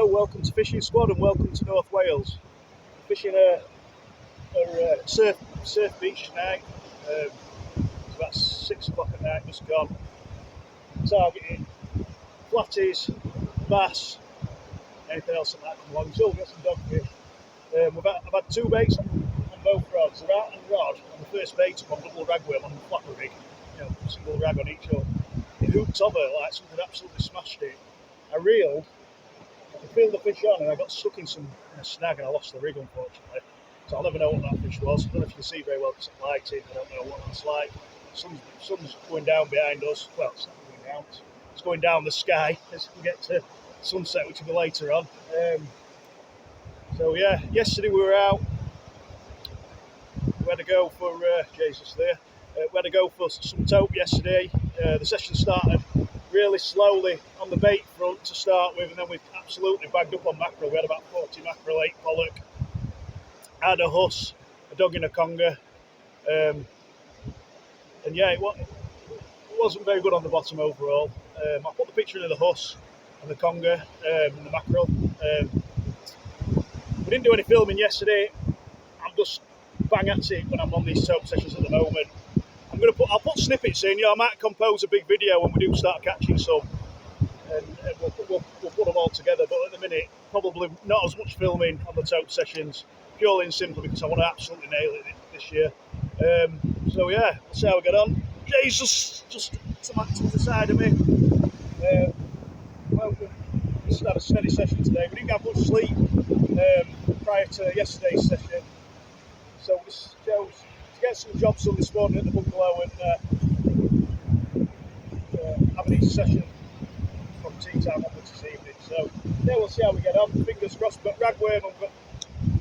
Hello, welcome to Fishing Squad and welcome to North Wales. Fishing a surf beach tonight. It's about 6 o'clock at night, just gone. Targeting flatties, bass, anything else that might come along. Still get some dogfish. I've had 2 baits on both rods. The rat and rod on the first bait up on double ragworm on the flapper rig, single rag on each hook. It hooked over like something absolutely smashed it. I reeled. I feel the fish on and I got stuck in a snag and I lost the rig, unfortunately. So I'll never know what that fish was. I don't know if you can see very well because it's lighting. I don't know what that's like. Sun's going down behind us. Well, it's not going down. It's going down the sky as we get to sunset, which will be later on. So yeah, yesterday we were out. We had to go for Jesus there. We had to go for some taupe yesterday. The session started really slowly on the bait front to start with, and then we absolutely bagged up on mackerel. We had about 40 mackerel, 8 pollock, had a huss, a dog in a conger, and yeah, it wasn't very good on the bottom overall. I put the picture in of the huss and the conger and the mackerel. We didn't do any filming yesterday. I'm just bang at it when I'm on these taupe sessions at the moment. I'll put snippets in. I might compose a big video when we do start catching some, and we'll put them all together. But at the minute, probably not as much filming on the taupe sessions, purely and simply because I want to absolutely nail it this year. So yeah, we'll see how we get on. Jesus, just to the side of me. Welcome. We just had a steady session today. We didn't have much sleep prior to yesterday's session, so we chose to get some jobs done this morning at the bungalow and have an easy session from tea time onwards this evening. So yeah, we'll see how we get on. Fingers crossed. We've got ragworm and we've got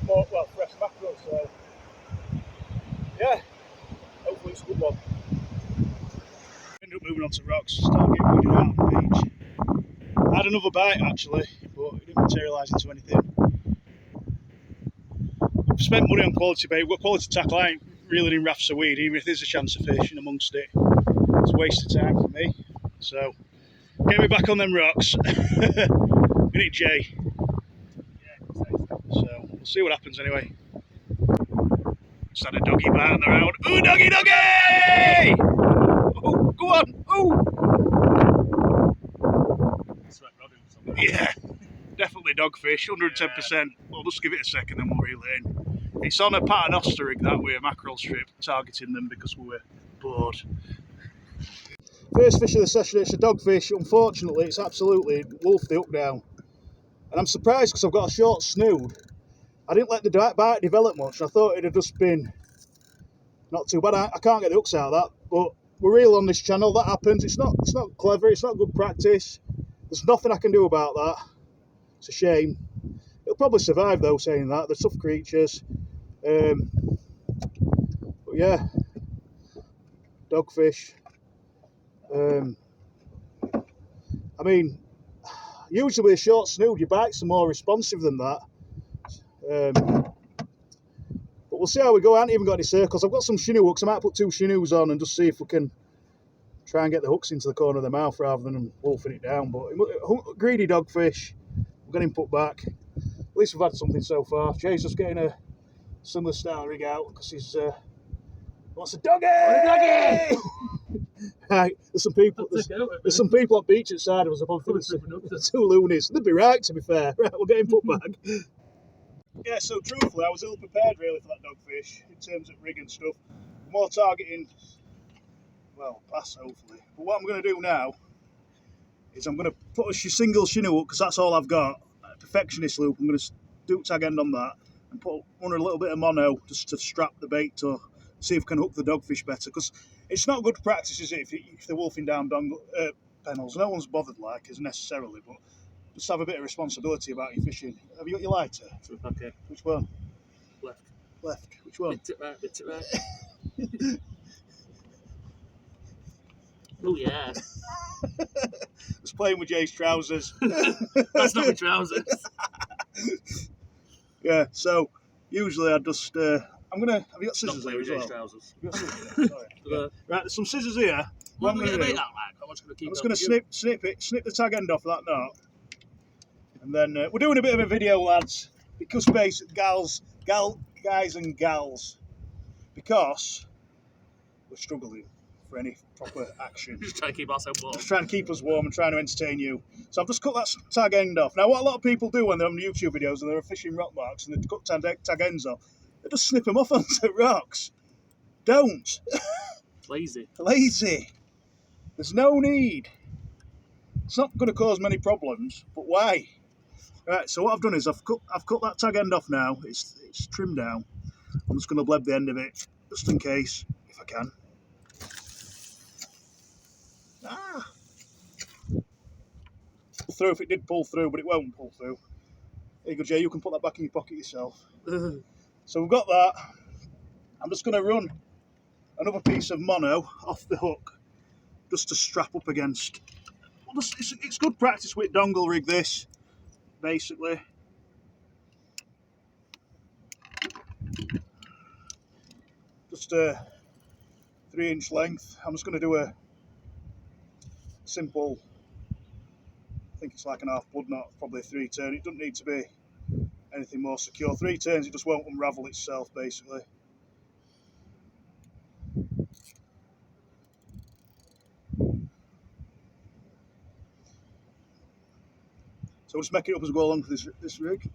more, fresh mackerel. So yeah, hopefully it's a good one. Ended up moving on to rocks, start getting moving out on the beach. I had another bite actually, but it didn't materialise into anything. I've spent money on quality bait. We've got quality tackle. I ain't reeling in rafts of weed, even if there's a chance of fishing amongst it. It's a waste of time for me. So get me back on them rocks. Innit, Jay? So we'll see what happens anyway. Just had a doggy bite on the round. Ooh, doggy, doggy! Oh, go on! Oh! Yeah, definitely dogfish, 110%. We'll just give it a second and we'll reel it in. It's on a paternoster rig that way, a mackerel strip, targeting them because we were bored. First fish of the session, it's a dogfish. Unfortunately, it's absolutely wolfed the hook down. And I'm surprised because I've got a short snood. I didn't let the bite develop much. I thought it'd have just been not too bad. I can't get the hooks out of that, but we're real on this channel. That happens. It's not clever. It's not good practice. There's nothing I can do about that. It's a shame. It'll probably survive though, saying that. They're tough creatures. But yeah, dogfish. I mean, usually with a short snood, your bites are more responsive than that. But we'll see how we go. I haven't even got any circles. I've got some Shinu hooks. I might put 2 Shinus on and just see if we can try and get the hooks into the corner of the mouth rather than wolfing it down. But greedy dogfish, we'll get him put back. At least we've had something so far. Jay's just getting a similar style rig out because he's wants a doggy! Doggy! Right, there's some people on the beach outside of us. Above the 2 loonies. They'd be right, to be fair. Right, we'll get him put back. Yeah, so truthfully, I was ill prepared really for that dogfish in terms of rig and stuff. More targeting, well, bass hopefully. But what I'm going to do now is I'm going to put a single Shinu hook because that's all I've got. A perfectionist loop. I'm going to do tag end on that and put under a little bit of mono just to strap the bait to see if I can hook the dogfish better. Because it's not good practice, is it, if they're wolfing down pennels. No one's bothered like as necessarily, but just have a bit of responsibility about your fishing. Have you got your lighter? Okay. Which one? Left. Left. Which one? Bit it right. Oh yeah. Just playing with Jay's trousers. That's not my trousers. Yeah, so usually I just I'm gonna. Have you got scissors Not there as Jay's well? trousers. You got scissors there? Sorry. Yeah. Right, there's some scissors here. What I'm gonna do, I'm just gonna keep. I'm just gonna snip the tag end off that knot, And then we're doing a bit of a video, lads, because guys and gals, because we're struggling for any proper action. Just trying to keep ourselves warm. Just trying to keep us warm and trying to entertain you. So I've just cut that tag end off. Now, what a lot of people do when they're on YouTube videos and they're fishing rock marks and they cut tag ends off, they just snip them off onto rocks. Don't. Lazy. Lazy. There's no need. It's not going to cause many problems, but why? Right, so what I've done is I've cut that tag end off now. It's trimmed down. I'm just going to bleb the end of it, just in case, if I can. Pull through if it did pull through, but it won't pull through. There you go, Jay, you can put that back in your pocket yourself. So we've got that. I'm just going to run another piece of mono off the hook, just to strap up against. Well, it's good practice with dongle rig, this, basically. Just a 3-inch length. I'm just going to do a simple, I think it's like an half blood knot, probably a 3-turn. It doesn't need to be anything more secure. 3 turns, it just won't unravel itself, basically. So we'll just make it up as we go along with this rig,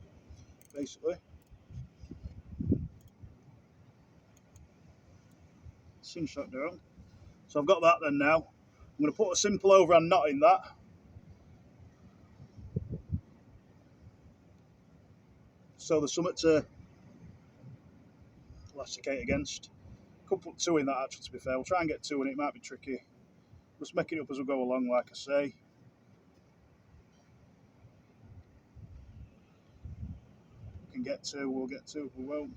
basically. Cinch that down. So I've got that then now. I'm going to put a simple overhand knot in that. So there's something to elasticate against. Could put 2 in that actually, to be fair. We'll try and get 2 in, it might be tricky. Just make it up as we go along, like I say. We can get 2, we'll get 2. If we won't.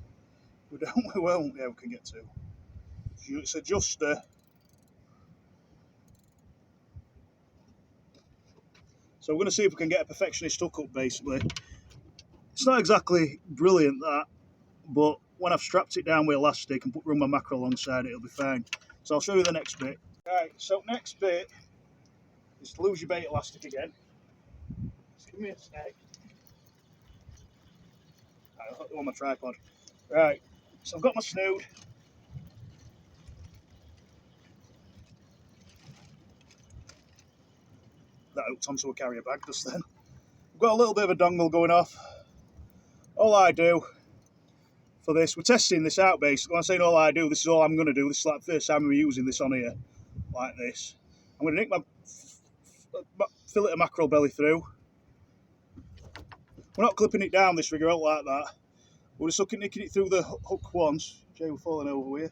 If we don't, we won't. Yeah, we can get 2. It's adjuster. So we're going to see if we can get a perfectionist hook up, basically. It's not exactly brilliant, that, but when I've strapped it down with elastic and run my mackerel alongside it, it'll be fine. So I'll show you the next bit. Right, so next bit is to lose your bait elastic again. Just give me a sec. Right, I'll put it on my tripod. Right, so I've got my snood. That hooked onto a carrier bag just then. I've got a little bit of a dongle going off. All I do for this, we're testing this out basically. When I'm saying all I do, this is all I'm going to do. This is like the first time we're using this on here, like this. I'm going to nick my fillet of mackerel belly through. We're not clipping it down, this rigger out like that. We're just nicking it through the hook once. Jay, we're falling over here.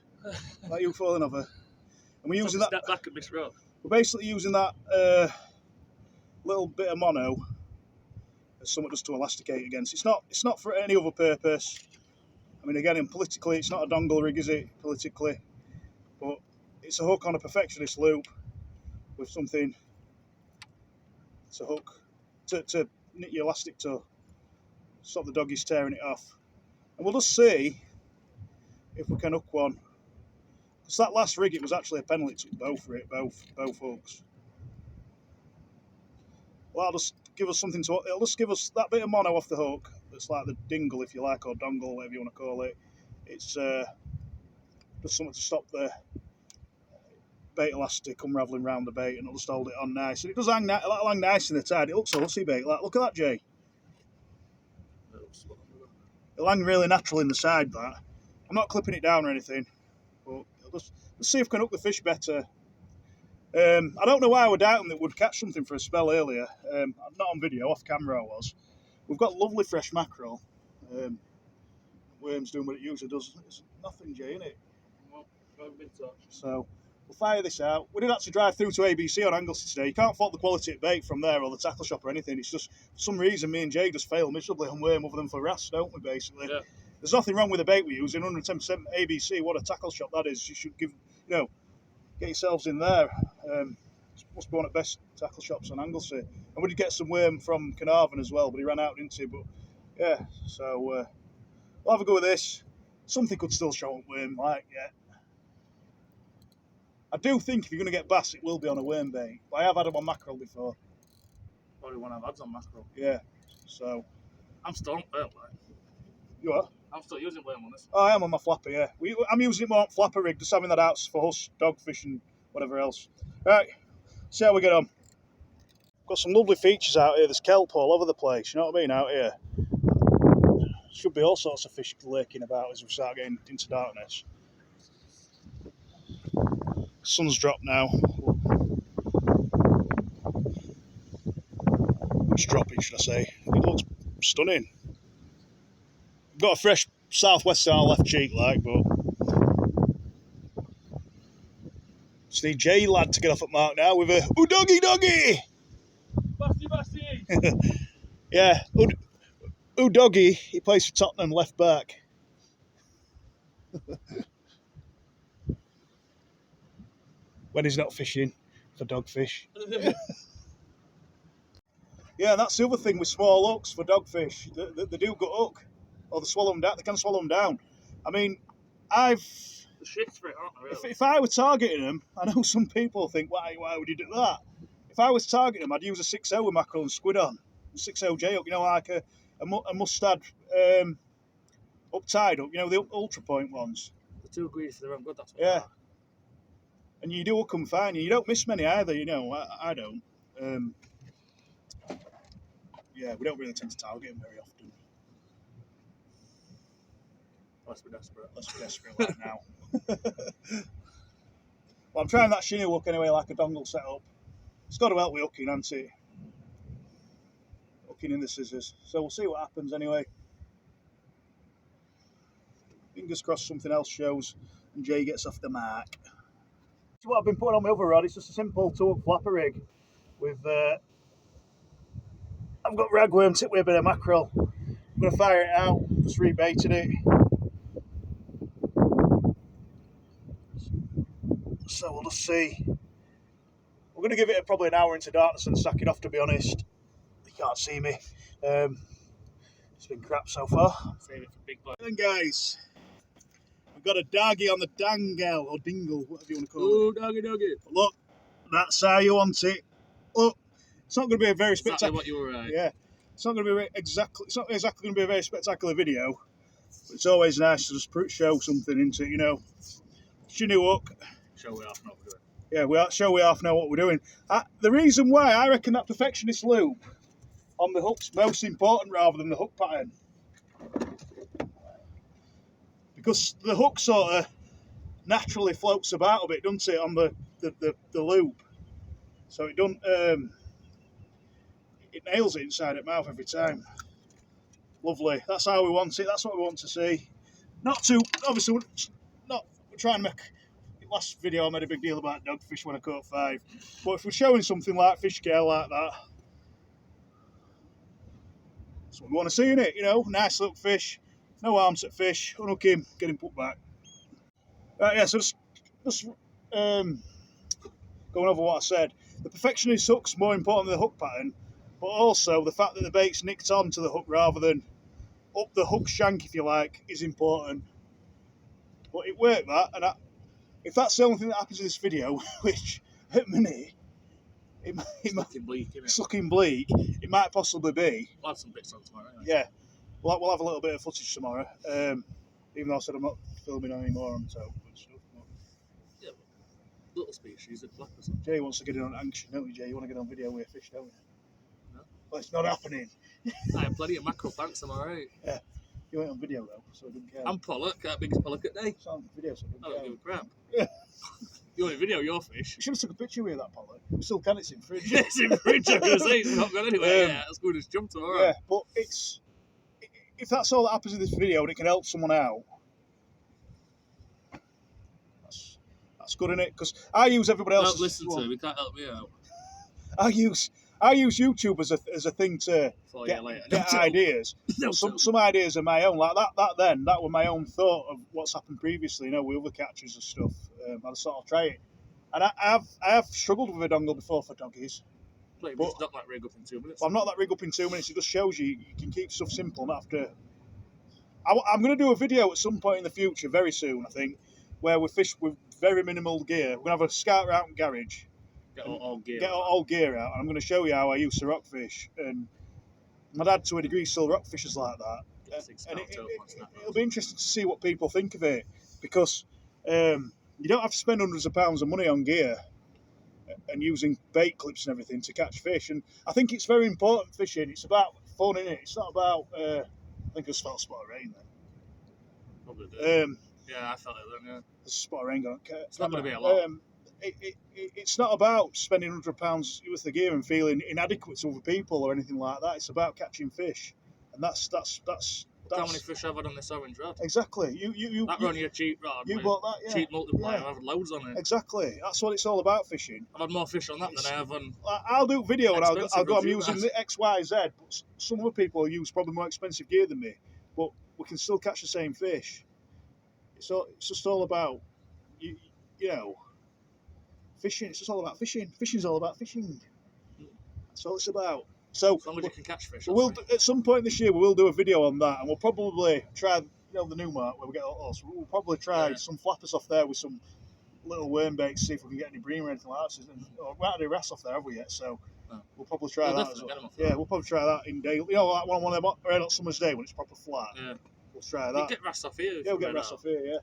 Like you falling over. And we're using that. Step back at Miss Rock. We're basically using that little bit of mono as something just to elasticate against. It's not for any other purpose. I mean, again, politically, it's not a dongle rig, is it? Politically, but it's a hook on a perfectionist loop with something to hook to knit your elastic to stop the doggies tearing it off. And we'll just see if we can hook one. Because that last rig, it was actually a penalty to both hooks. Well, that'll just give us something to. It'll just give us that bit of mono off the hook. That's like the dingle, if you like, or dongle, whatever you want to call it. It's just something to stop the bait elastic unravelling around the bait, and it'll just hold it on nice. And it does hang nice in the tide. It looks a hussy bait. Like, look at that, Jay. It'll hang really natural in the side. That I'm not clipping it down or anything, but let's see if we can hook the fish better. I don't know why I was doubting that we'd catch something for a spell earlier. Not on video, off camera I was. We've got lovely fresh mackerel. Worm's doing what it usually does. It's nothing, Jay, innit? Well, so we'll fire this out. We didn't actually drive through to ABC on Anglesey today. You can't fault the quality of bait from there or the tackle shop or anything. It's just, for some reason, me and Jay just fail miserably on worm other than for wrasse, don't we, basically? Yeah. There's nothing wrong with the bait we use. In 110% ABC, what a tackle shop that is. You should give, get yourselves in there. Must be one of the best tackle shops on Anglesey. And we did get some worm from Carnarvon as well, but he ran out, didn't he? But yeah, so we'll have a go with this. Something could still show up worm, I do think if you're going to get bass, it will be on a worm bait. But I have had them on mackerel before. Probably one I've had on mackerel. Yeah. So, I'm still on whale, like. you are? I'm still using whale on this. Oh, I am on my flapper, yeah. I'm using it more on flapper rig, just having that out for us, dogfish and whatever else. Right, see how we get on. Got some lovely features out here. There's kelp all over the place, you know what I mean, out here. Should be all sorts of fish lurking about as we start getting into darkness. Sun's dropped now. It's dropping, should I say. It looks stunning. Got a fresh southwest on our left cheek, like, but just need Jay lad to get off at mark now with a "Ooh doggy doggy." Busty! Yeah, ooh doggy. He plays for Tottenham, left back. When he's not fishing for dogfish. Yeah, that's the other thing with small hooks for dogfish. They do gut hook, or they swallow them down. They can swallow them down. I mean, The shit's for it, aren't they, really? if I were targeting them, I know some people think, why would you do that? If I was targeting them, I'd use a 6.0 with mackerel and squid on. A 6.0 J hook, you know, like a mustard up tide hook, you know, the ultra point ones. They're too greedy for their own good, that's what Yeah. they are. And you do hook them fine, and you don't miss many either, you know, I don't. Yeah, we don't really tend to target them very often. Let's be desperate. Let's be desperate right now. Well, I'm trying that Shinu hook anyway, like a dongle setup. It's got to help with hooking, hasn't it? Hooking in the scissors. So we'll see what happens anyway. Fingers crossed something else shows and Jay gets off the mark. So what I've been putting on my other rod, it's just a simple 2-hook flapper rig with I've got ragworm tipped with a bit of mackerel. I'm going to fire it out, just rebaited it. So we'll just see. We're going to give it probably an hour into darkness and sack it off, to be honest. You can't see me. It's been crap so far. Save it for big blood. Then guys, we've got a doggy on the dangle, or dingle, whatever you want to call Ooh, doggy doggy. it. Look, that's how you want it. Look, it's not going to be a very Exactly spectacular. what you were Yeah, it's not going to be exactly. It's not exactly going to be a very spectacular video. But it's always nice to just show something into it, you know. Shinu hook. Show we half know what we're doing. Yeah, we half know what we're doing. The reason why I reckon that perfectionist loop on the hook's most important rather than the hook pattern, because the hook sort of naturally floats about a bit, doesn't it, on the loop? So it don't it nails it inside the mouth every time. Lovely. That's how we want it. That's what we want to see. Not too obviously. Not trying to make. Last video I made a big deal about dogfish when I caught 5, but if we're showing something like fish scale like that, that's what we want to see in it. You know, nice little fish, no arms at fish, unhook him, get him put back. Right, yeah. So just going over what I said. The perfectionist hook's more important than the hook pattern, but also the fact that the bait's nicked onto the hook rather than up the hook shank, if you like, is important. But it worked that, and if that's the only thing that happens in this video, which at the minute It's looking bleak, isn't it's it? looking bleak, it might possibly be. We'll have some bits on tomorrow, anyway. Yeah, we'll have a little bit of footage tomorrow. Even though I said I'm not filming anymore on top and stuff. But Yeah, but little species of black or Jay wants to get in on action, don't you, Jay? You want to get on video with a fish, don't you? No. Well, it's not happening. I have plenty of mackerel, thanks, I'm alright. You ain't on video though, so I didn't care. I'm pollock, that biggest pollock at day. It's on video, so I I didn't don't give care. a crap. Yeah. You want to video your fish? You should have took a picture with that pollock. We still can, it's in fridge. It's in fridge, I'm going to say, it's not gone anywhere. Yeah, that's good as jump tomorrow. Yeah, but if that's all that happens in this video and it can help someone out, that's good, innit? Because I use everybody else. Don't listen to him, he can't help me out. I use YouTube as a thing to 4 get, years later. get ideas. No, Some ideas are my own, like that were my own thought of what's happened previously, you know, with other catches and stuff. I just thought I'll try it, and I have struggled with a dongle before for doggies. Play but- just not like rig up in 2 minutes. Well, I'm not that rig up in 2 minutes. It just shows you can keep stuff simple, not have to. I'm going to do a video at some point in the future, very soon, I think, where we fish with very minimal gear. We're going to have a scout out and garage, Get all gear. get all gear out, and I'm going to show you how I used to rock fish and My dad, to a degree, still rock fishes like that. Get 6 And pound tote once that it'll be interesting to see what people think of it, because you don't have to spend hundreds of pounds of money on gear and using bait clips and everything to catch fish. And I think it's very important fishing. It's about fun, innit? It's not about. I think I felt a spot of rain then. Probably do. Um, Yeah, I felt it then. Yeah. there's a spot of rain going. It's not going to be a lot. It's not about spending £100 worth of gear and feeling inadequate to other people or anything like that. It's about catching fish, and that's Look how many fish I've had on this orange rod. exactly. That only a cheap rod. You with bought that, yeah. cheap multiplier. Yeah. I've had loads on it. Exactly. That's what it's all about, fishing. I've had more fish on that than I have on. I'll do video and I'll Expensive go. I'm review, using guys. the XYZ, but some other people use probably more expensive gear than me, but we can still catch the same fish. It's just all about you know, fishing. It's just all about fishing. Fishing's all about fishing. That's all it's about. So As long as you can catch fish. we'll at some point this year we will do a video on that, and we'll probably try the new mark where we get all. So we'll probably try some flappers off there with some little worm baits, see if we can get any bream or anything like that. We haven't had any wrasse off there, have we yet? So we'll probably try that as well. Yeah, we'll probably try that in day. You know, like one of them red hot summer's day when it's proper flat. Yeah. We'll try that. You get wrasse off here. Yeah, we'll get wrasse off here. Yeah.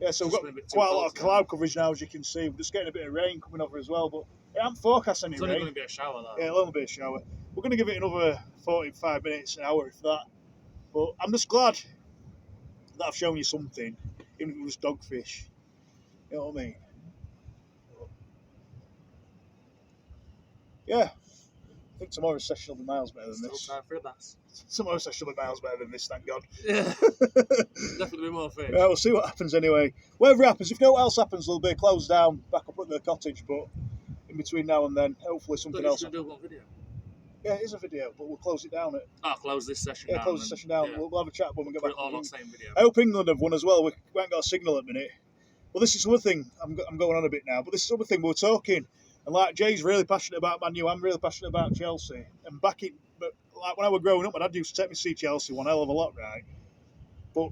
Yeah, so we've Just got been a bit too quite a cold lot of today. cloud coverage now, as you can see. We're just getting a bit of rain coming over as well, but it hasn't forecast any It's only rain. going to be a shower though. Yeah, a little bit of shower. We're going to give it another 45 minutes, an hour, if that. But I'm just glad that I've shown you something, even if it was dogfish. You know what I mean? Yeah. I think tomorrow's session will be miles better than Still this. time for a bass. Tomorrow's session will be miles better than this, thank God. Yeah. Definitely be more fish. Yeah, we'll see what happens anyway. Whatever happens, if no else happens, they'll be closed down back up at the cottage. But in between now and then, hopefully something else. Do one video. Yeah, it is a video, but we'll close it down. I'll close this session Yeah, down. close the session down. Yeah. We'll have a chat when we get Put back. it all on the same video. I hope England have won as well. We haven't got a signal at the minute. Well, this is the other thing. I'm going on a bit now, but this is the other thing we're talking. And like Jay's really passionate about Man U, I'm really passionate about Chelsea. And but like when I was growing up, my dad used to take me to see Chelsea one hell of a lot, right? But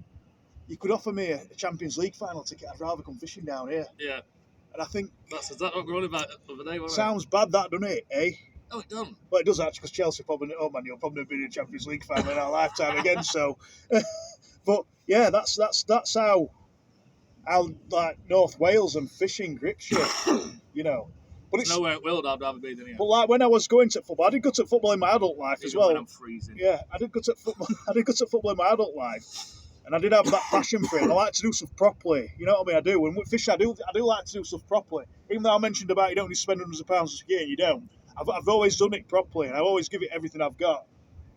you could offer me a Champions League final ticket. I'd rather come fishing down here. Yeah. And I think That's exactly what we're on about the other day, wasn't sounds bad, that, doesn't it? Eh? Oh, it done. Well, it does actually, because Chelsea probably, Man U will probably be in a Champions League final in our lifetime again. So, but yeah, that's how like North Wales and fishing grips you, you know. But it's nowhere it will. I'd rather be than here. But like when I was going to football, I did go to football in my adult life as Even when well. I'm freezing. Yeah, I did go to football. I did go to football in my adult life, and I did have that passion for it. And I like to do stuff properly. You know what I mean? I do. And with fishing, I do like to do stuff properly. Even though I mentioned about you don't need to spend hundreds of pounds a year, and you don't. I've always done it properly, and I always give it everything I've got.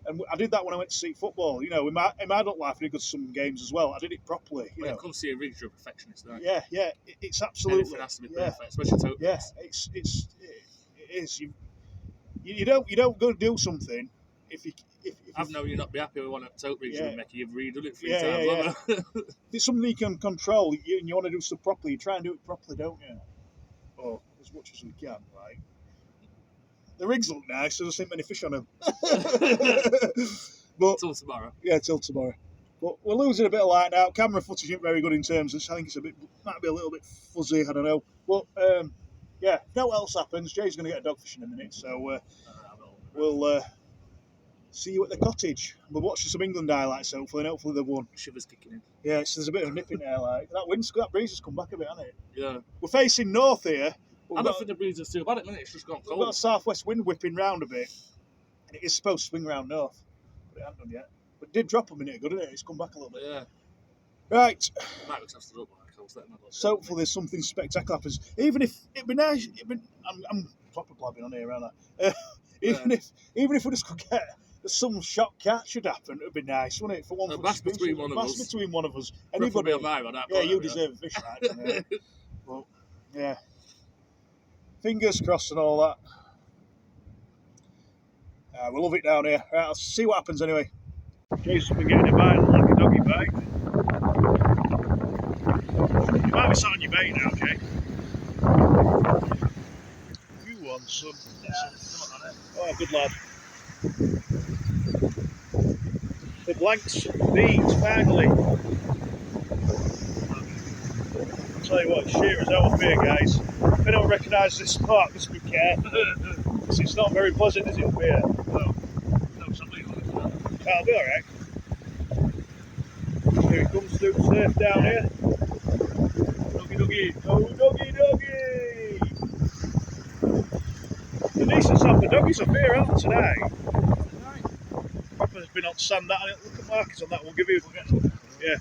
And I did that when I went to see football. You know, in my adult life, I did go to some games as well. I did it properly. You When know. it comes to your rigs, you're a perfectionist, aren't you? Yeah, it's absolutely. Everything has to be perfect, especially tote Yeah, rigs. it is. You don't go do something if I've known you not be happy with one of the tote rigs Yeah. you make. You've redone it 3 Yeah, times. yeah, haven't you? if it's something you can control, and you want to do stuff properly, you try and do it properly, don't you? Or as much as we can, right? The rigs look nice. There doesn't many fish on them. But Till tomorrow. yeah, till tomorrow. But we're losing a bit of light now. Camera footage isn't very good in terms of. I think it's might be a little bit fuzzy. I don't know. But yeah, if no else happens, Jay's going to get a dogfish in a minute. So we'll see you at the cottage. We're watching some England highlights, hopefully, and hopefully they've won. Shivers kicking in. Yeah, there's a bit of a nip in there. Like that breeze has come back a bit, hasn't it? Yeah. We're facing north here. I don't think the breeze is too bad at the minute. It's just gone We've got a cold. southwest wind whipping round a bit, and it is supposed to swing round north, but it hasn't done yet. But it did drop a minute ago, didn't it? It's come back a little bit. Yeah. Right. Might have stood up like I was letting my So hopefully there's something spectacular happens. Even if it'd be nice, I'm proper blabbing on here, aren't I? Even if we just could get some shot catch should happen, it'd be nice, wouldn't it? For one A for bass species. between one of Bass us. between one of us. Preferably Anybody? on my rod, Yeah, you deserve a fish, right? But yeah, fingers crossed and all that. We love it down here. Right, I'll see what happens anyway. Jason's been getting a bite like a doggy bite. You might be sat on your bait now, Jay. You want some? Yeah, Oh, good lad. The blanks beat finally. I'll tell you what, shearers out up here, guys. If I don't recognise this spot, must be careful. It's not very pleasant, is it, up here? No. That'll be alright. Here it comes through surf down here. Doggy, doggy. Oh, doggy, doggy! The decent stuff, the doggies up here, aren't they, tonight? Papa's been on sand, that. Look at markers on that one, give you. Yeah.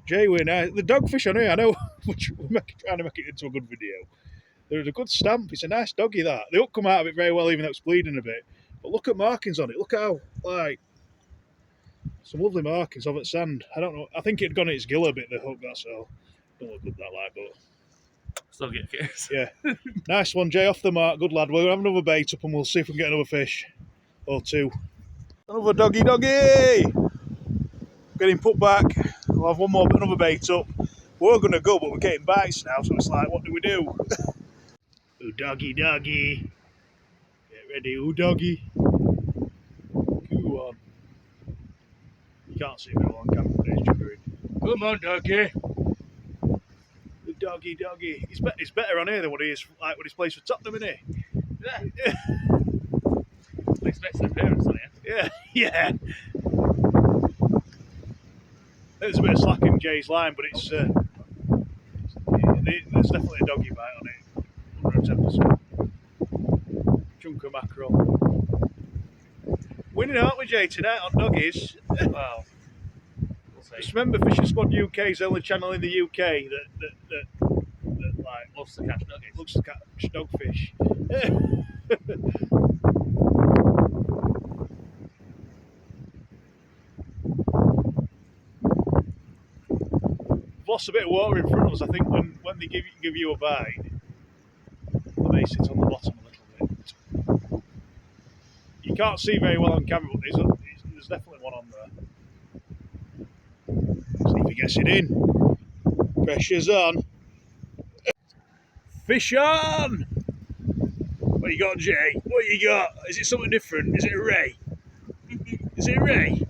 Jay, we're now. The dogfish on here, I know, we're trying to make it into a good video. There's a good stamp, it's a nice doggy, that. They don't come out of it very well, even though it's bleeding a bit. But look at markings on it, look how, like, some lovely markings of it sand. I don't know, I think it'd gone at its gill a bit, the hook, that's all. Don't look good that, like, but. Still get curious. Yeah. Nice one, Jay, off the mark, good lad. We'll have another bait up and we'll see if we can get another fish. Or two. Another doggy, doggy! Getting put back. We'll have one more, another bait up. We're going to go, but we're getting bites now, so it's like, what do we do? Ooh, doggy, doggy. Get ready, ooh, doggy. Go on. You can't see me on camera, but it's jiggering. Come on, doggy. Ooh, doggy, doggy. He's better on here than what he is like when he's plays for Tottenham, isn't he? Yeah. Makes an appearance on here. Yeah, yeah. There's a bit of slack in Jay's line, but it's there's definitely a doggy bite on it. 110%. Chunk of mackerel. Winning, aren't we, Jay, tonight on doggies? Well, we'll see. Just remember, Fishing Squad UK is the only channel in the UK that like Loves to catch nuggies. looks to catch dogfish. We've lost a bit of water in front of us, I think, when they give you a bite. The base sits on the bottom a little bit. You can't see very well on camera, but there's definitely one on there. See if he gets it in. Pressure's on. Fish on! What you got, Jay? What you got? Is it something different? Is it a ray? Is it a ray?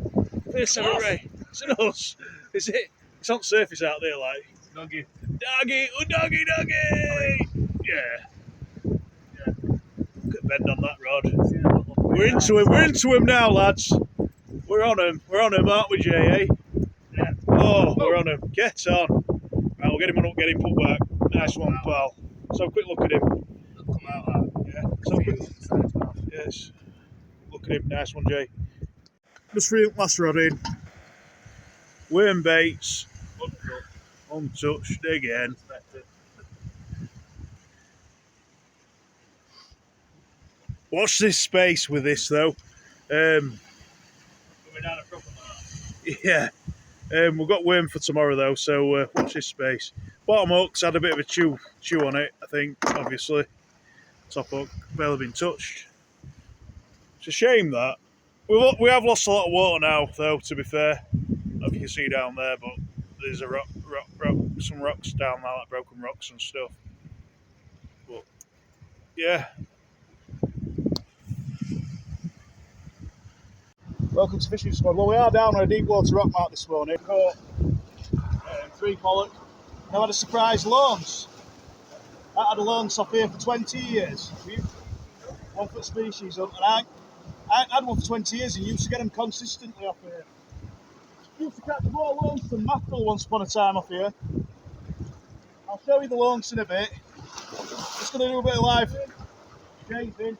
First ever ray. Is it us? Is it? It's on the surface out there, like. Doggy. Doggy! Oh, doggy, doggy! Yeah. Look at the bend on that rod. We're into him. We're into him now, lads. We're on him. We're on him, aren't we, Jay? Eh? Yeah. Oh, we're on him. Get on. Right, we'll get him on up, get him put back. Nice one, pal. So quick look at him. Come out that. Yeah. So quick. Yes. Look at him. Nice one, Jay. Just reel last rod in. Worm baits. Untouched again. Watch this space with this though. Yeah. We've got worm for tomorrow though, so watch this space. Bottom hook's had a bit of a chew on it, I think, obviously. Top hook, barely been touched. It's a shame that. We have lost a lot of water now though, to be fair. I don't know if you can see down there, but there's a some rocks down there, like broken rocks and stuff. But yeah. Welcome to Fishing Squad. Well, we are down on a deep water rock mark this morning. Caught 3 pollock. Now had a surprise launch. I had a launch off here for 20 years. 1 foot species, and I had one for 20 years and used to get them consistently off here. Used to catch more launch than mackerel once upon a time off here. I'll show you the launch in a bit. Just going to do a bit of live chasing.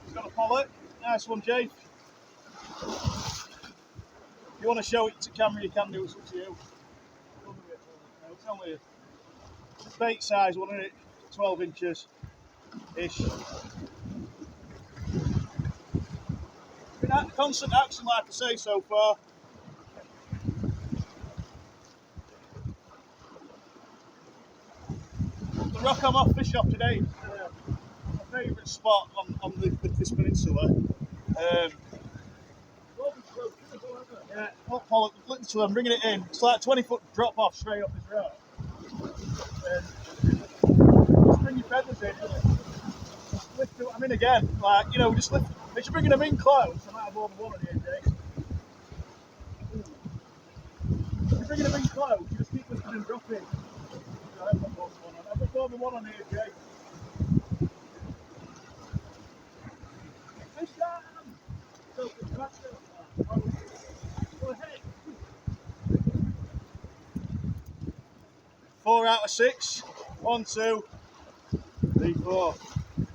He's got a pollock. Nice one, Jay. If you want to show it to camera, you can do it. It's up to you. It's only a bait size one, isn't it? 12 inches ish. Been constant action, like I say, so far. The rock I'm off fish off today is my favourite spot on this peninsula. Yeah, hot pollock, literally I'm bringing it in. It's like 20-foot drop off straight off this rock. Just bring your feathers in. Just lift it, I'm in again. Like, you know, just lift. If you're bringing them in close, I might have more than one on here, Jay. If you're bringing them in close, you just keep lifting and dropping. I've got more than one on here, Jay. Four out of 6. 1, 2, 3, 4. Yeah,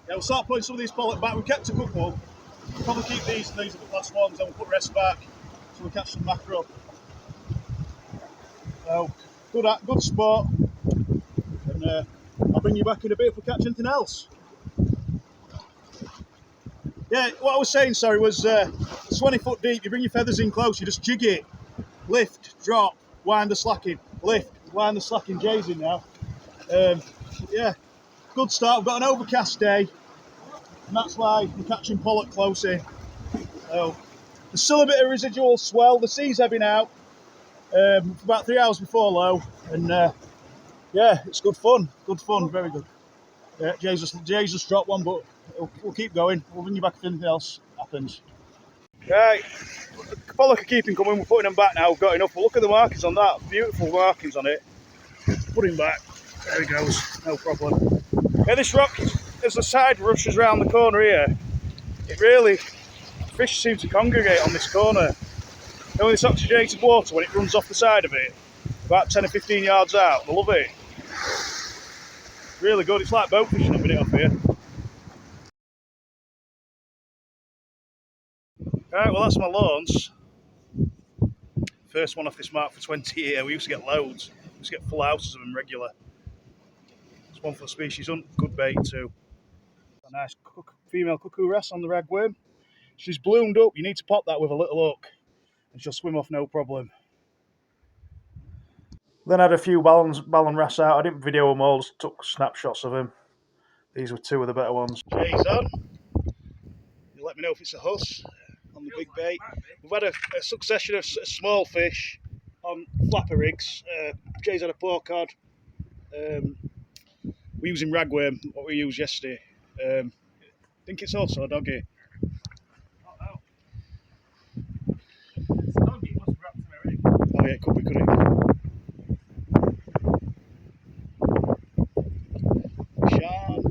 we'll start putting some of these pollock back. We kept a couple. We'll probably keep these, and these are the last ones, then we'll put the rest back so we'll catch some mackerel. So, good sport. And I'll bring you back in a bit if we catch anything else. Yeah, what I was saying, sorry, was it's 20 foot deep. You bring your feathers in close, you just jig it. Lift, drop, wind the slacking. Lift, wind the slacking. Jay's in now. Yeah, good start. We've got an overcast day, and that's why we're catching pollock close in. So, there's still a bit of residual swell. The sea's ebbing out for about 3 hours before low, and yeah, it's good fun. Good fun, very good. Yeah, Jay's just dropped one, but we'll keep going. We'll bring you back if anything else happens. Right, pollock are keeping coming. We're putting them back now. We've got enough. But look at the markings on that. Beautiful markings on it. Put him back. There he goes. No problem. Yeah, this rock, as the side rushes around the corner here, it really, fish seem to congregate on this corner. You know, this oxygenated water, when it runs off the side of it, about 10 or 15 yards out, they love it. Really good. It's like boat fishing a minute off here. Right, well that's my lawns. First one off this mark for 20 years. We used to get loads. We used to get full houses of them regular. It's one for the species hunt. Good bait too. A nice female cuckoo wrasse on the ragworm. She's bloomed up. You need to pop that with a little hook and she'll swim off no problem. Then I had a few ballon wrasse out. I didn't video them all, just took snapshots of them. These were two of the better ones. Jay's on. You let me know if it's a huss on the big bait. We've had a succession of small fish on flapper rigs. Jay's had a porcod. We're using ragworm, what we used yesterday. I think it's also a doggy. Oh yeah, it could be, could it? Sean.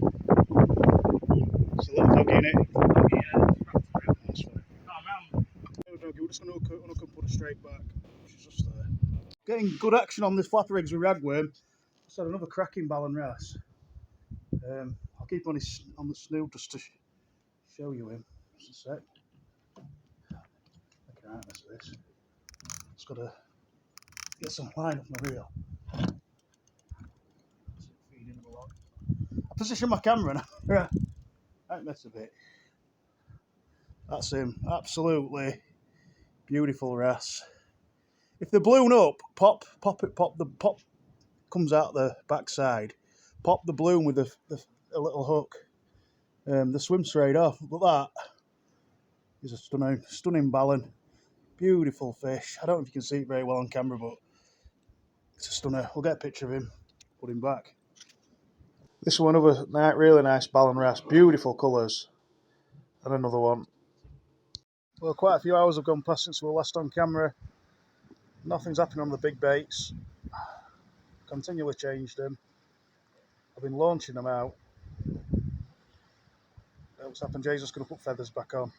It's a little doggy in it. That's fine. No doggy, we're just going to hook and put her straight back. She's just there. Getting good action on this flapper rigs with ragworm. Just had another cracking ballon wrasse. I'll keep on the snood just to show you him. Just a sec. I can't miss this. Just got to get some line off my reel. Feeding him a lot. I position my camera now. I miss a bit. That's him. Absolutely beautiful wrasse. If they're blown up, pop comes out the backside. Pop the bloom with a little hook. They swim straight off. But that is a stunning ballon. Beautiful fish. I don't know if you can see it very well on camera, but it's a stunner. We'll get a picture of him. Put him back. This is another really nice ballon wrasse. Beautiful colours. And another one. Well, quite a few hours have gone past since we were last on camera. Nothing's happened on the big baits. Continually changed them. I've been launching them out. What's happened? Jay's just going to put feathers back on.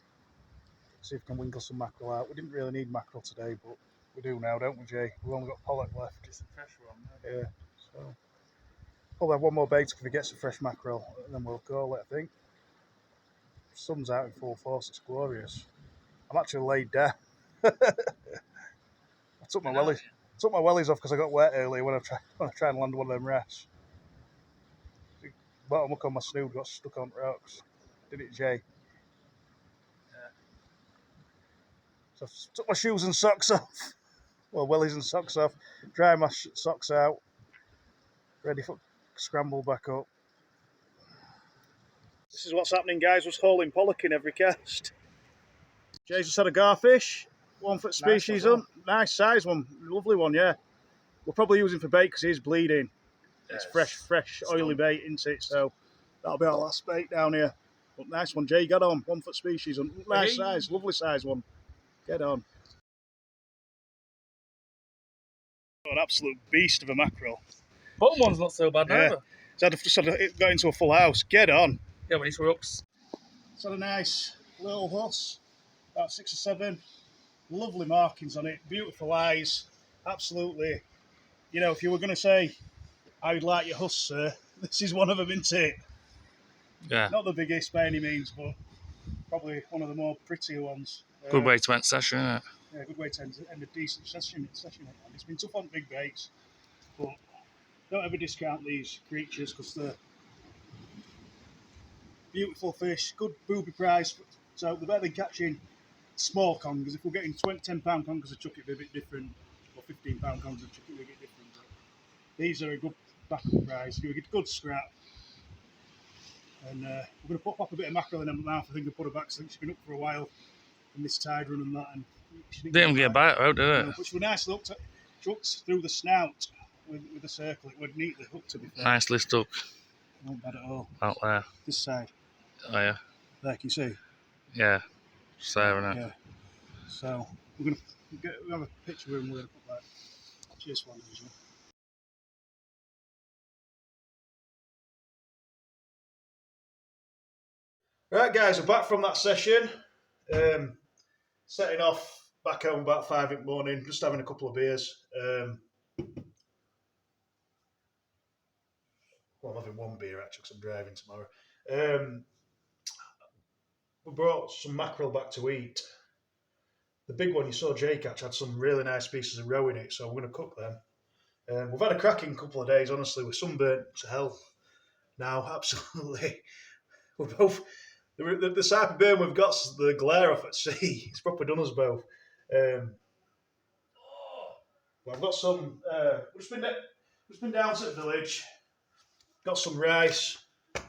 See if we can winkle some mackerel out. We didn't really need mackerel today, but we do now, don't we, Jay? We've only got pollock left. It's a fresh one. Yeah. So probably have one more bait if we get some fresh mackerel, and then we'll call it, I think. Sun's out in full force. It's glorious. I'm actually laid down. I took my wellies off because I got wet earlier when I tried and land one of them wrasse. Bottom hook on my snood got stuck on rocks. Did it, Jay? Yeah. So I took my shoes and socks off. Well, wellies and socks off. Dry my socks out. Ready for scramble back up. This is what's happening, guys. We're hauling pollock in every cast. Jay's just had a garfish. 1 foot species hunt. Nice size one. Lovely one, yeah. We'll probably use him for bait because he's bleeding. It's fresh, oily bait, isn't it? So that'll be our last bait down here. But nice one, Jay. Get on. 1 foot species hunt. Nice size, lovely size one. Get on. Oh, an absolute beast of a mackerel. Bottom one's not so bad Yeah. either. It got into a full house. Get on. Yeah, when he hooks. It's had a nice little huss. about 6 or 7. Lovely markings on it, beautiful eyes, absolutely. You know, if you were going to say, I would like your huss, sir, this is one of them, isn't it? Yeah. Not the biggest by any means, but probably one of the more prettier ones. Good way to end session, isn't it? Yeah, good way to end a decent session. It's been tough on big baits, but don't ever discount these creatures because they're beautiful fish, good booby price. So they're better than catching small congers. If we're getting £10 congers, a chuck it'd be a bit different, or £15 congers, a chuck it'd be a bit different. But these are a good backup price. You get a good scrap. And we're going to pop a bit of mackerel in her mouth. I think I put her back. So she's been up for a while in this tide run and that. And she Didn't get a bite out, did it? Which were nicely hooked. She hooked through the snout with a circle. It would neatly hooked, to be fair. Nicely stuck. Not bad at all. Out there. This side. Oh, yeah. There, can you see? Yeah. Just there, isn't it? Yeah. So we're going to have a picture of him. We're going to put that. Cheers, one, usually. Right, guys, we're back from that session. Setting off back home about 5 in the morning, just having a couple of beers. Well, I'm having one beer actually because I'm driving tomorrow. We brought some mackerel back to eat. The big one you saw Jay catch had some really nice pieces of roe in it, so we're going to cook them. We've had a cracking couple of days, honestly. We're sunburnt to hell now, absolutely. We're both. The type of burn we've got, the glare off at sea, it's proper done us both. I've got some. We've just been down to the village. Got some rice. And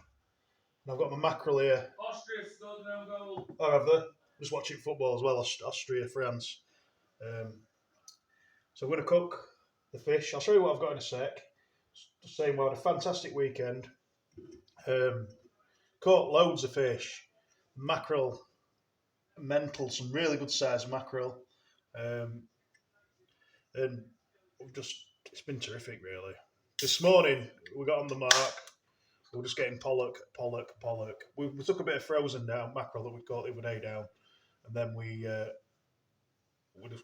I've got my mackerel here. Austria scored no goal. Oh, have they? Just watching football as well. Austria, France. So I'm going to cook the fish. I'll show you what I've got in a sec. Just saying, we had a fantastic weekend. Caught loads of fish, mackerel, mental, some really good sized mackerel, and it's been terrific really. This morning we got on the mark, we were just getting pollock. We took a bit of frozen down mackerel that we caught the other day down, and then we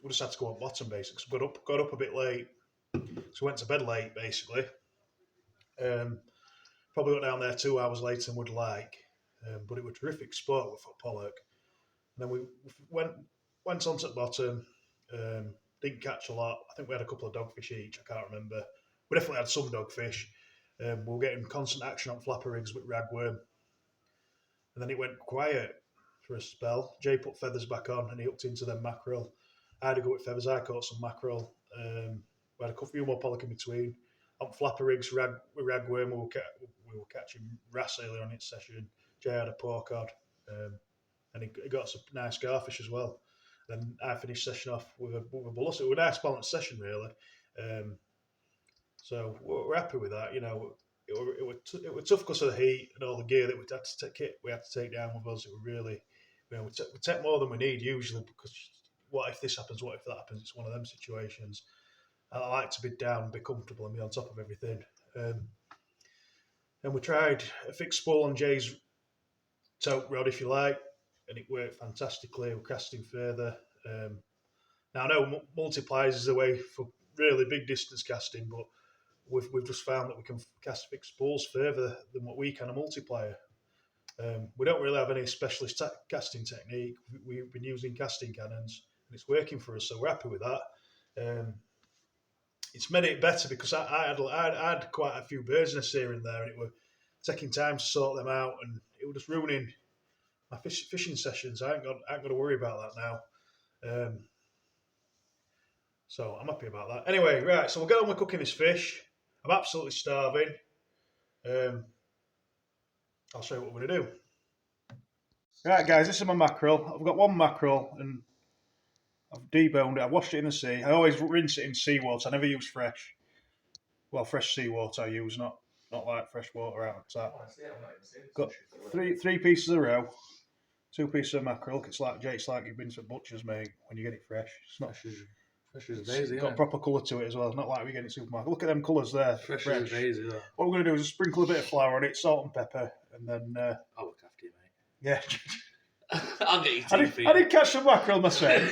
just had to go on bottom basically. So got up a bit late, so went to bed late basically. Probably got down there 2 hours later than we'd like. But it was a terrific spot with pollock. And then we went onto the bottom, didn't catch a lot. I think we had a couple of dogfish each, I can't remember. We definitely had some dogfish. We were getting constant action on flapper rigs with ragworm. And then it went quiet for a spell. Jay put feathers back on and he hooked into them mackerel. I had to go with feathers, I caught some mackerel. We had a few more pollock in between. On flapper rigs with ragworm, we were catching wrasse earlier on its session. Jay had a pork cod, and he got some nice garfish as well. Then I finished session off with a bullus. It was a nice balanced session, really. So we're happy with that. You know, it was tough because of the heat and all the gear that we had to take down with us. It was really, you know, we take more than we need usually because what if this happens? What if that happens? It's one of them situations. I like to be down and be comfortable and be on top of everything. And we tried a fixed spool on Jay's tote rod, if you like, and it worked fantastically. We're casting further. Now I know multipliers is the way for really big distance casting, but we've just found that we can cast fixed spools further than what we can a multiplier. We don't really have any specialist casting technique. We've been using casting cannons, and it's working for us, so we're happy with that. It's made it better because I had quite a few birds nests here and there, and it were taking time to sort them out, and it was just ruining my fishing sessions. I ain't got to worry about that now. So I'm happy about that. Anyway, right, so we'll get on with cooking this fish. I'm absolutely starving. I'll show you what we're going to do. Right, guys, this is my mackerel. I've got one mackerel, and I've deboned it. I washed it in the sea. I always rinse it in seawater. I never use fresh. Well, fresh seawater I use, not like fresh water out of tap. Got three pieces of roe, 2 pieces of mackerel. It's like you've been to butcher's, mate, when you get it fresh. It's not fresh as daisy. It's got proper colour to it as well. It's not like we get it in supermarket. Look at them colours there. Fresh as daisy, though. What we're going to do is sprinkle a bit of flour on it, salt and pepper, and then... I'll look after you, mate. Yeah. I'll get you I tea for you. did catch some mackerel myself.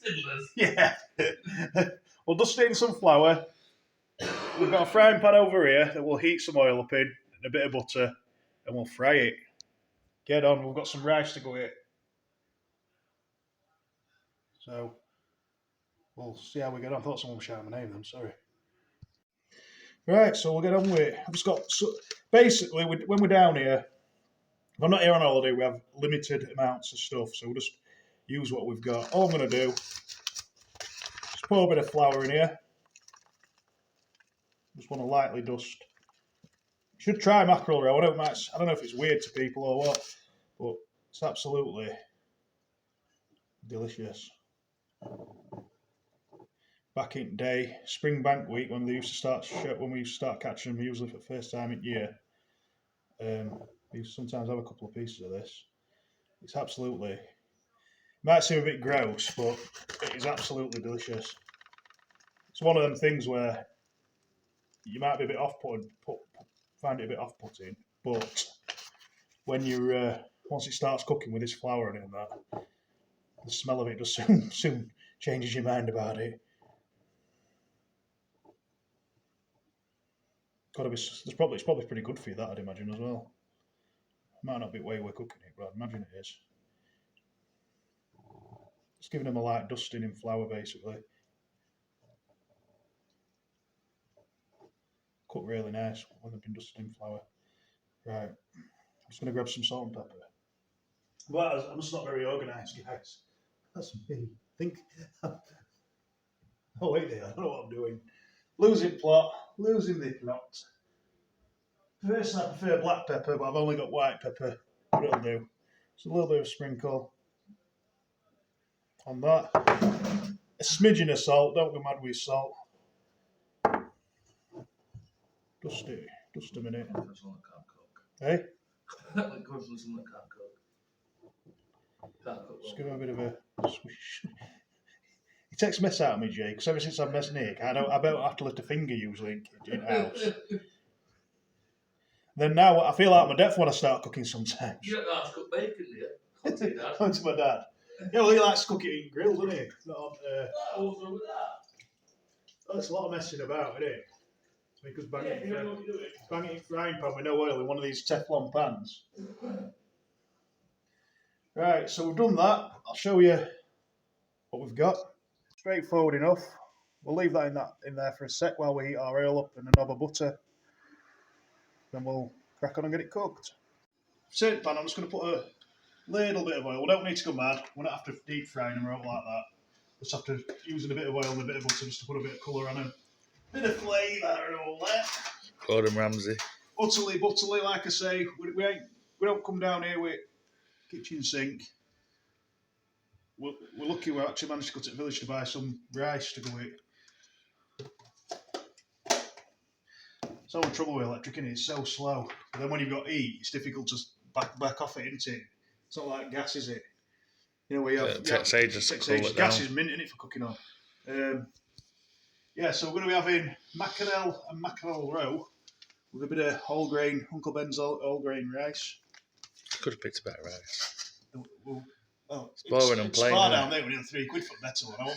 Tiddlers. Yeah. We'll dust it in some flour. We've got a frying pan over here that we'll heat some oil up in and a bit of butter, and we'll fry it. Get on. We've got some rice to go with. So we'll see how we get on. I thought someone was shouting my name then, sorry. Right, so we'll get on with it. I've just got, basically, when we're down here, if I'm not here on holiday, we have limited amounts of stuff, so we'll just use what we've got. All I'm going to do is pour a bit of flour in here. Just want to lightly dust. Should try mackerel roe. I don't know if it's weird to people or what, but it's absolutely delicious. Back in the day, Spring Bank Week, when we used to start catching them, usually for the first time in year, we sometimes have a couple of pieces of this. It's absolutely, it might seem a bit gross, but it is absolutely delicious. It's one of them things where you might be a bit find it a bit off-putting, but when you're once it starts cooking with this flour in it and that, the smell of it just soon changes your mind about it. It's probably pretty good for you, that I'd imagine as well. Might not be the way we're cooking it, but I'd imagine it is. Just giving them a light dusting in flour, basically. Cook really nice when they've been dusted in flour. Right, I'm just going to grab some salt and pepper. Well, I'm just not very organised, guys. That's me. Think. Oh wait there, I don't know what I'm doing. Losing plot, losing the plot. First, I prefer black pepper, but I've only got white pepper. But it'll do. Just a little bit of sprinkle on that. A smidgen of salt. Don't go mad with salt. Just a minute. Hey? Just give it a bit of a swish. It takes mess out of me, Jay, because ever since I've met Nick, I don't have to lift a finger usually in house. Then now I feel out of my depth when I start cooking sometimes. You don't know how to cook bacon, do you? Come to your dad. Come to my dad. Yeah, well, he likes to cook it in grills, doesn't he? Not on, What's wrong with that? oh, it's a lot of messing about, isn't it? Make us bang it in frying pan with no oil in one of these Teflon pans. Right, so we've done that. I'll show you what we've got. Straightforward enough. We'll leave that in there for a sec while we heat our oil up and a knob of butter. Then we'll crack on and get it cooked. Same pan, I'm just going to put a little bit of oil. We don't need to go mad. We don't have to deep fry them or anything like that. Just have to use a bit of oil and a bit of butter just to put a bit of colour on them. Bit of flavour and all that. Gordon Ramsay. Utterly, like I say, we don't come down here with kitchen sink. We're lucky we actually managed to go to the village to buy some rice to go with. It's all the trouble with electric, isn't it? It's so slow. But then when you've got heat, it's difficult to back off it, isn't it? It's not like gas, is it? You know, where you have, It takes ages to cool it gas down. is mint in it for cooking on. Yeah, so we're going to be having mackerel and mackerel roe with a bit of whole grain, Uncle Ben's whole grain rice. Could have picked a better rice. It's boring and plain, far isn't down there. We need a £3 for better one.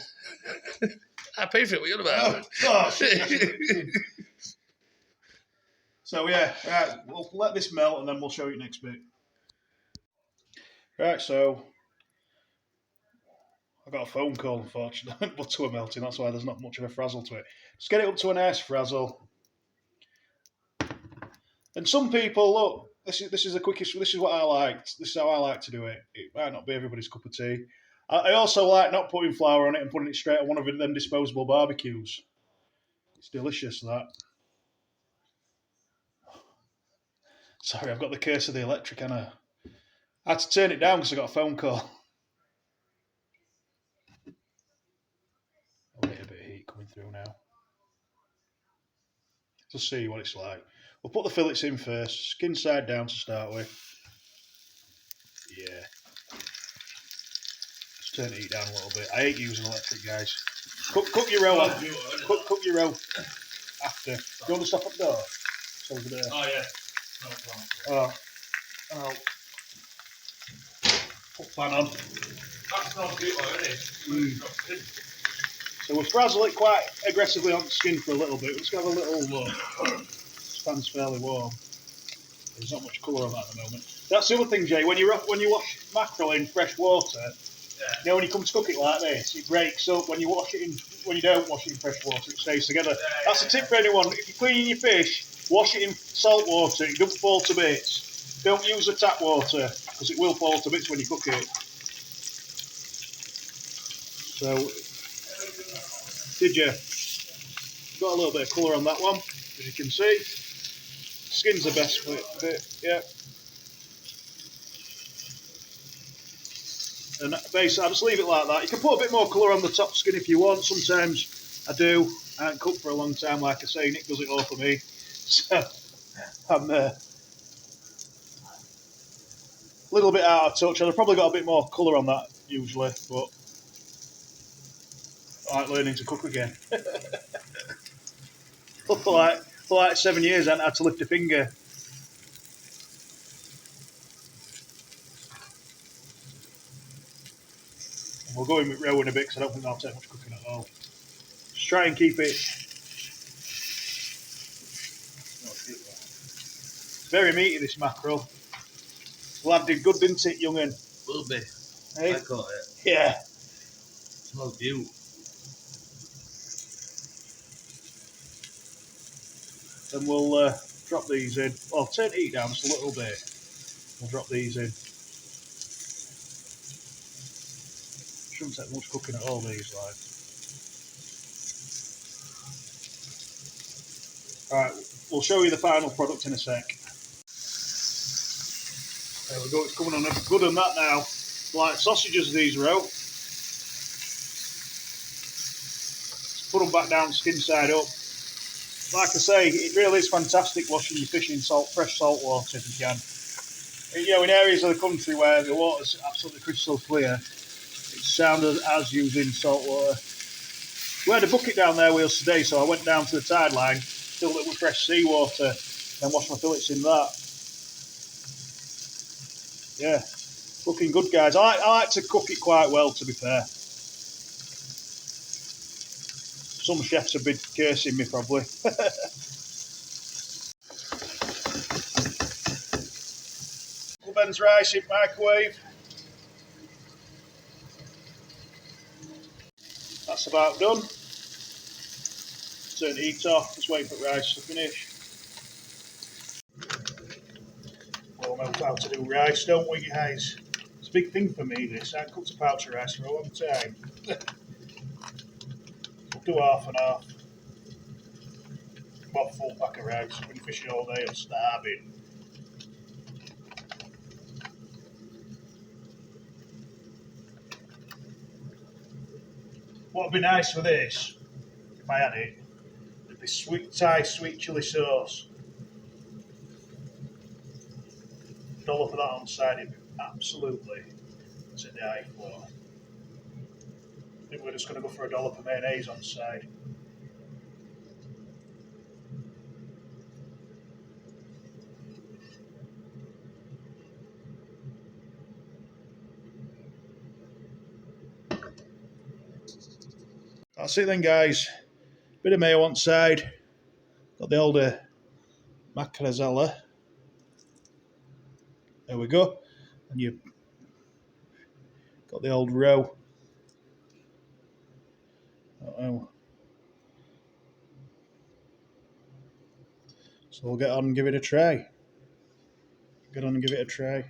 I paid for it. What are you on about? Oh, shit. So yeah, right, we'll let this melt and then we'll show you next bit. Right, so I got a phone call, unfortunately. Butter were melting, that's why there's not much of a frazzle to it. Just get it up to a nice frazzle. And some people, look, this is the quickest. This is what I liked. This is how I like to do it. It might not be everybody's cup of tea. I also like not putting flour on it and putting it straight on one of them disposable barbecues. It's delicious, that. Sorry, I've got the curse of the electric, and I had to turn it down because I got a phone call. I'll get a bit of heat coming through now. Just see what it's like. We'll put the fillets in first, skin side down to start with. Yeah. Just turn the heat down a little bit. I hate using electric, guys. Cook your roe. Cook your roe after. Do you want to stop at the door? So Oh yeah. Oh. Put pan on. That's not good, isn't it? So we'll frazzle it quite aggressively on the skin for a little bit. Let's have a little look. This pan's fairly warm. There's not much colour on that at the moment. That's the other thing, Jay. When you wash mackerel in fresh water, you know when you come to cook it like this, it breaks up. When you don't wash it in fresh water, it stays together. That's a tip for anyone. If you're cleaning your fish, wash it in salt water. It doesn't fall to bits. Don't use the tap water because it will fall to bits when you cook it. So, did you? Got a little bit of colour on that one, as you can see. Skin's the best bit, yeah. And basically, I just leave it like that. You can put a bit more colour on the top skin if you want. Sometimes I do. I haven't cooked for a long time, like I say. Nick does it all for me. So I'm a little bit out of touch. I've probably got a bit more colour on that usually, but I like learning to cook again. for like 7 years, I haven't had to lift a finger. We'll go in with roe in a bit because I don't think that'll take much cooking at all. Just try and keep it. It's very meaty, this mackerel. Lad did good, didn't it, young'un? Will be. Hey? I caught it. Yeah. Smells beautiful. Then we'll drop these in. Well, turn the heat down just a little bit. We'll drop these in. Shouldn't take much cooking at all, these, like. Alright, we'll show you the final product in a sec. There we go, it's coming on good on that now. Like sausages, these roe. Let's put them back down, skin side up. Like I say, it really is fantastic washing your fish in fresh salt water if you can. You know, in areas of the country where the water's absolutely crystal clear, it's sounded as using salt water. We had a bucket down there with us today, so I went down to the tide line, filled it with fresh seawater, then washed my fillets in that. Yeah, looking good, guys. I like to cook it quite well, to be fair. Some chefs have been cursing me, probably. Ben's rice in microwave. That's about done. Turn the heat off, just wait for the rice to finish. We all know how to do rice, don't we, guys? It's a big thing for me, this. I haven't cooked a pouch of rice for a long time. We'll do half and half. About a full pack of rice. When you're fishing all day, I'm starving. What would be nice for this, if I had it, would be Thai sweet chilli sauce. Dollop of that on the side, it'd be absolutely to die for. I think we're just going to go for a dollop of mayonnaise on the side. That's it then, guys. Bit of mayo on the side. Got the old macrozella. There we go. And you've got the old roe. Uh-oh. So we'll get on and give it a try. Get on and give it a try.